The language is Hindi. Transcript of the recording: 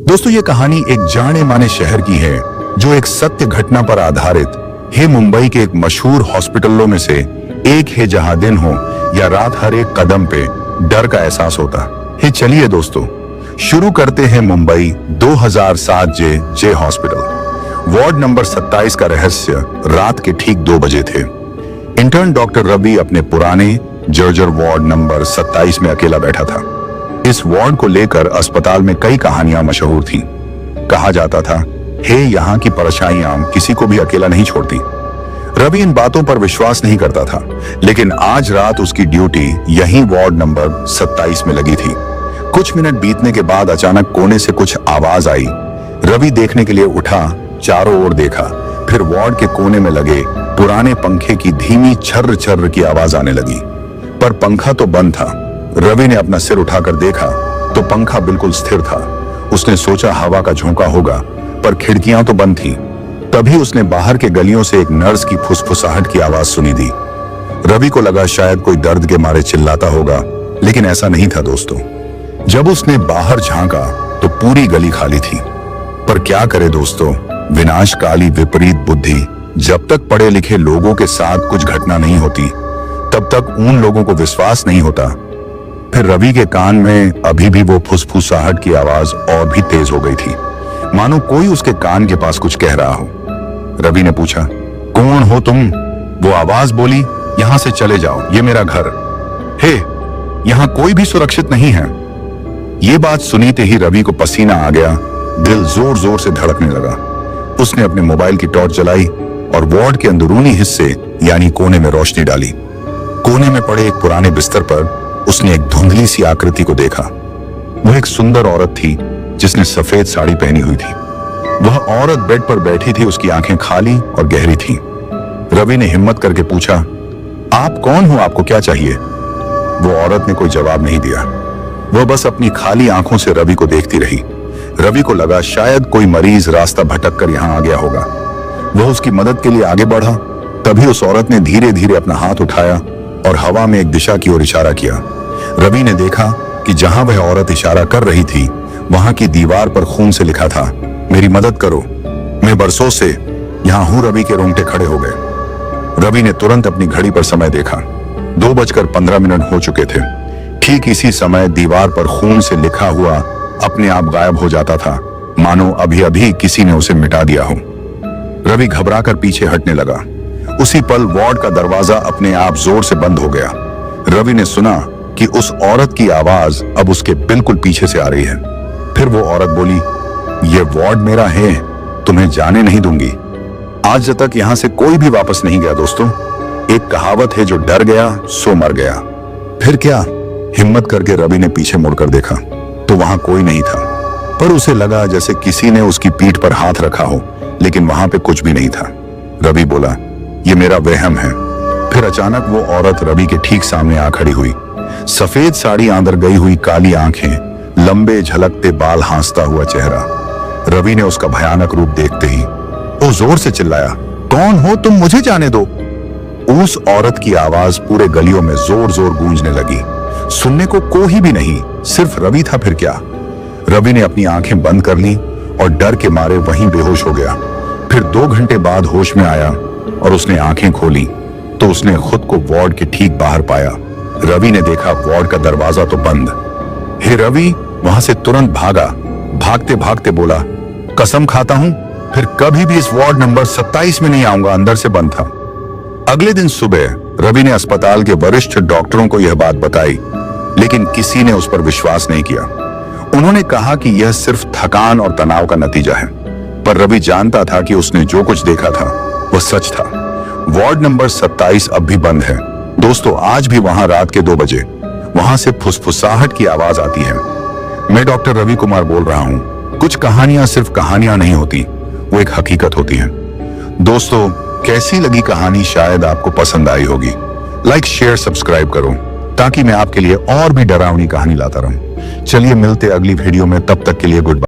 दोस्तों, ये कहानी एक जाने माने शहर की है जो एक सत्य घटना पर आधारित है। मुंबई के एक मशहूर हॉस्पिटलों में से एक है जहां दिन हो या रात हर एक कदम पे डर का एहसास होता है। चलिए दोस्तों, शुरू करते हैं मुंबई 2007 जे हॉस्पिटल। वार्ड नंबर 27 का रहस्य रात के ठीक 2 बजे थे। इंटर्न डॉक्टर रवि अपने पुराने जर्जर वार्ड नंबर 27 में अकेला बैठा था। इस वार्ड को लेकर अस्पताल में कई कहानियां मशहूर थीं। कहा जाता था, हे यहाँ की परछाइयां किसी को भी अकेला नहीं छोड़ती। रवि इन बातों पर विश्वास नहीं करता था, लेकिन आज रात उसकी ड्यूटी यहीं वार्ड नंबर 27 में लगी थी। कुछ मिनट बीतने के बाद अचानक कोने से कुछ आवाज आई। रवि देखने के लिए उठा, चारों ओर देखा, फिर वार्ड के कोने में लगे पुराने पंखे की धीमी छर्र छर्र की आवाज आने लगी, पर पंखा तो बंद था। रवि ने अपना सिर उठाकर देखा तो पंखा बिल्कुल स्थिर था। उसने सोचा हवा का झोंका होगा, पर खिड़कियां तो बंद थी। तभी उसने बाहर के गलियों से एक नर्स की फुसफुसाहट की आवाज सुनी थी। रवि को लगा शायद कोई दर्द के मारे चिल्लाता होगा, लेकिन ऐसा नहीं था दोस्तों। जब उसने बाहर झांका तो पूरी गली खाली थी। पर क्या करे दोस्तों, विनाशकाली विपरीत बुद्धि। जब तक पढ़े लिखे लोगों के साथ कुछ घटना नहीं होती, तब तक उन लोगों को विश्वास नहीं होता। फिर रवि के कान में अभी भी वो फुसफुसाहट की आवाज और भी तेज हो गई थी, मानो कोई उसके कान के पास कुछ कह रहा हो। रवि ने पूछा, कौन हो तुम? वो आवाज बोली, यहां से चले जाओ, ये मेरा घर है, यहां कोई भी सुरक्षित नहीं है। ये बात सुनते ही रवि को पसीना आ गया, दिल जोर जोर से धड़कने लगा। उसने अपने मोबाइल की टॉर्च जलाई और वार्ड के अंदरूनी हिस्से यानी कोने में रोशनी डाली। कोने में पड़े एक पुराने बिस्तर पर उसने एक धुंधली सी आकृति को देखा। वो एक सुंदर औरत थी जिसने सफेद साड़ी पहनी हुई थी। वह औरत बेड पर बैठी थी, उसकी आंखें खाली और गहरी थीं। रवि ने हिम्मत करके पूछा, आप कौन हो, आपको क्या चाहिए? वो औरत ने कोई जवाब नहीं दिया। वह बस अपनी खाली आंखों से रवि को देखती रही। रवि को लगा शायद कोई मरीज रास्ता भटक कर यहाँ आ गया होगा। वह उसकी मदद के लिए आगे बढ़ा। तभी उस औरत ने धीरे धीरे अपना हाथ उठाया और हवा में एक दिशा की ओर इशारा किया। रवि ने देखा कि जहां वह औरत इशारा कर रही थी, वहां की दीवार पर खून से लिखा था, मेरी मदद करो, मैं बरसों से यहां हूं। रवि के रोंगटे खड़े हो गए। रवि ने तुरंत अपनी घड़ी पर समय देखा। 2:15 हो चुके थे। ठीक इसी समय दीवार पर खून से लिखा हुआ अपने आप गायब हो जाता था, मानो अभी अभी किसी ने उसे मिटा दिया हो। रवि घबराकर पीछे हटने लगा। उसी पल वार्ड का दरवाजा अपने आप जोर से बंद हो गया। रवि ने सुना कि उस औरत की आवाज अब उसके बिल्कुल पीछे से आ रही है। फिर वो औरत बोली, ये वार्ड मेरा है, तुम्हें जाने नहीं दूंगी। आज तक यहां से कोई भी वापस नहीं गया दोस्तों। एक कहावत है, जो डर गया सो मर गया। फिर क्या? हिम्मत करके रवि ने पीछे मुड़कर देखा तो वहां कोई नहीं था, पर उसे लगा जैसे किसी ने उसकी पीठ पर हाथ रखा हो, लेकिन वहां पे कुछ भी नहीं था। रवि बोला, ये मेरा वहम है। फिर अचानक वो औरत रवि के ठीक सामने आ खड़ी हुई। सफेद साड़ी अंदर गई हुई, काली आंखें, लंबे झलकते बाल, हंसता हुआ चेहरा। रवि ने उसका भयानक रूप देखते ही वो जोर से चिल्लाया, कौन हो तुम, मुझे जाने दो। उस औरत की आवाज पूरे गलियों में जोर जोर गूंजने लगी। सुनने को कोई भी नहीं, सिर्फ रवि था। फिर क्या? रवि ने अपनी आंखें बंद कर ली और डर के मारे वहीं बेहोश हो गया। फिर 2 घंटे बाद होश में आया और उसने आंखें खोली तो उसने खुद को वार्ड के ठीक बाहर पाया। रवि ने देखा वार्ड का दरवाजा तो बंद। हे रवि वहां से तुरंत भागा। भागते भागते बोला, कसम खाता हूं फिर कभी भी इस वार्ड नंबर 27 में नहीं आऊंगा, अंदर से बंद था। अगले दिन सुबह रवि ने अस्पताल के वरिष्ठ डॉक्टरों को यह बात बताई, लेकिन किसी ने उस पर विश्वास नहीं किया। उन्होंने कहा कि यह सिर्फ थकान और तनाव का नतीजा है। पर रवि जानता था कि उसने जो कुछ देखा था वह सच था। वार्ड नंबर 27 अब भी बंद है दोस्तों। आज भी वहां रात के 2 बजे वहां से फुसफुसाहट की आवाज आती है। मैं डॉक्टर रवि कुमार बोल रहा हूं। कुछ कहानियां सिर्फ कहानियां नहीं होती, वो एक हकीकत होती हैं। दोस्तों, कैसी लगी कहानी? शायद आपको पसंद आई होगी। लाइक, शेयर, सब्सक्राइब करो ताकि मैं आपके लिए और भी डरावनी कहानी लाता रहूं। चलिए मिलते अगली वीडियो में, तब तक के लिए गुड बाय।